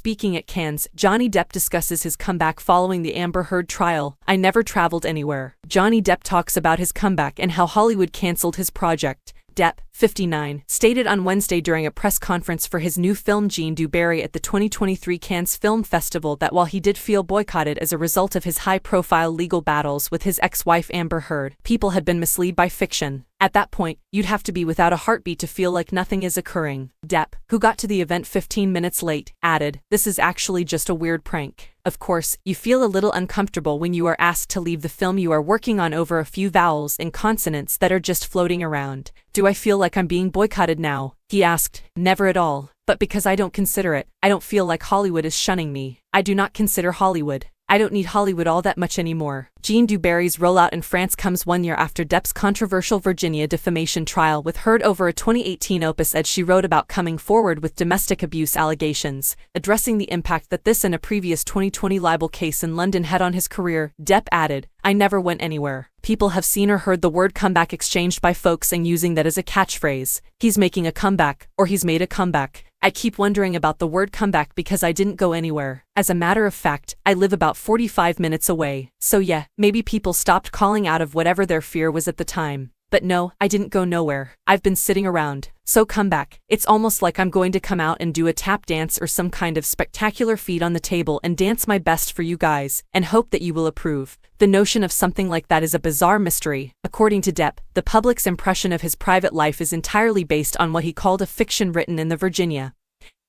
Speaking at Cannes, Johnny Depp discusses his comeback following the Amber Heard trial. I never traveled anywhere. Johnny Depp talks about his comeback and how Hollywood canceled his project. Depp, 59, stated on Wednesday during a press conference for his new film Jean du Barry at the 2023 Cannes Film Festival that while he did feel boycotted as a result of his high-profile legal battles with his ex-wife Amber Heard, people had been misled by fiction. At that point, you'd have to be without a heartbeat to feel like nothing is occurring. Depp, who got to the event 15 minutes late, added, "This is actually just a weird prank." Of course, you feel a little uncomfortable when you are asked to leave the film you are working on over a few vowels and consonants that are just floating around. "Do I feel like I'm being boycotted now?" he asked. "Never at all. But because I don't consider it, I don't feel like Hollywood is shunning me. I do not consider Hollywood. I don't need Hollywood all that much anymore." Jean du Barry's rollout in France comes 1 year after Depp's controversial Virginia defamation trial with Heard over a 2018 op-ed she wrote about coming forward with domestic abuse allegations. Addressing the impact that this and a previous 2020 libel case in London had on his career, Depp added, "I never went anywhere. People have seen or heard the word comeback exchanged by folks and using that as a catchphrase. He's making a comeback, or he's made a comeback. I keep wondering about the word comeback because I didn't go anywhere. As a matter of fact, I live about 45 minutes away. So yeah, maybe people stopped calling out of whatever their fear was at the time. But no, I didn't go nowhere. I've been sitting around. So comeback. It's almost like I'm going to come out and do a tap dance or some kind of spectacular feat on the table and dance my best for you guys, and hope that you will approve." The notion of something like that is a bizarre mystery. According to Depp, the public's impression of his private life is entirely based on what he called a fiction written in the Virginia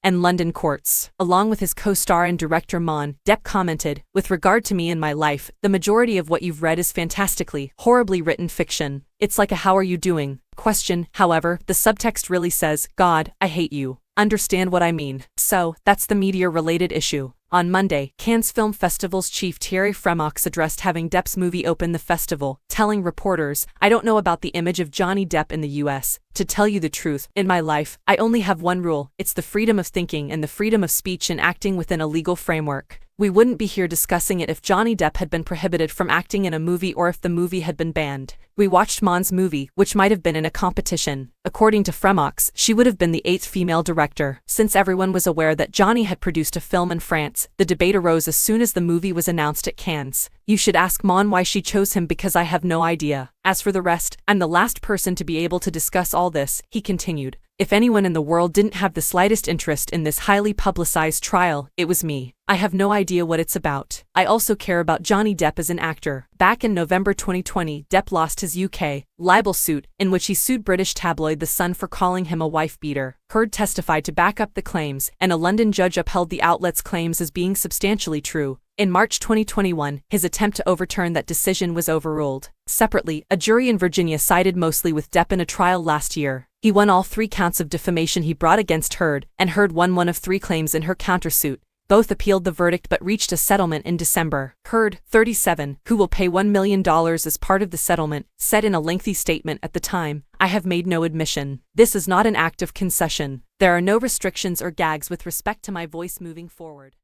and London courts. Along with his co-star and director Mon, Depp commented, "With regard to me and my life, the majority of what you've read is fantastically, horribly written fiction. It's like a 'how are you doing?' question. However, the subtext really says, 'God, I hate you.' Understand what I mean?" So, that's the media-related issue. On Monday, Cannes Film Festival's chief Thierry Fremaux addressed having Depp's movie open the festival, telling reporters, "I don't know about the image of Johnny Depp in the US. To tell you the truth, in my life, I only have one rule. It's the freedom of thinking and the freedom of speech and acting within a legal framework. We wouldn't be here discussing it if Johnny Depp had been prohibited from acting in a movie or if the movie had been banned. We watched Mon's movie, which might have been in a competition." According to Fremaux, she would have been the 8th female director. Since everyone was aware that Johnny had produced a film in France, the debate arose as soon as the movie was announced at Cannes. "You should ask Mon why she chose him because I have no idea. As for the rest, I'm the last person to be able to discuss all this," he continued. "If anyone in the world didn't have the slightest interest in this highly publicized trial, it was me. I have no idea what it's about. I also care about Johnny Depp as an actor." Back in November 2020, Depp lost his UK libel suit, in which he sued British tabloid The Sun for calling him a wife-beater. Heard testified to back up the claims, and a London judge upheld the outlet's claims as being substantially true. In March 2021, his attempt to overturn that decision was overruled. Separately, a jury in Virginia sided mostly with Depp in a trial last year. He won all 3 counts of defamation he brought against Heard, and Heard won one of 3 claims in her countersuit. Both appealed the verdict but reached a settlement in December. Heard, 37, who will pay $1 million as part of the settlement, said in a lengthy statement at the time, "I have made no admission. This is not an act of concession. There are no restrictions or gags with respect to my voice moving forward."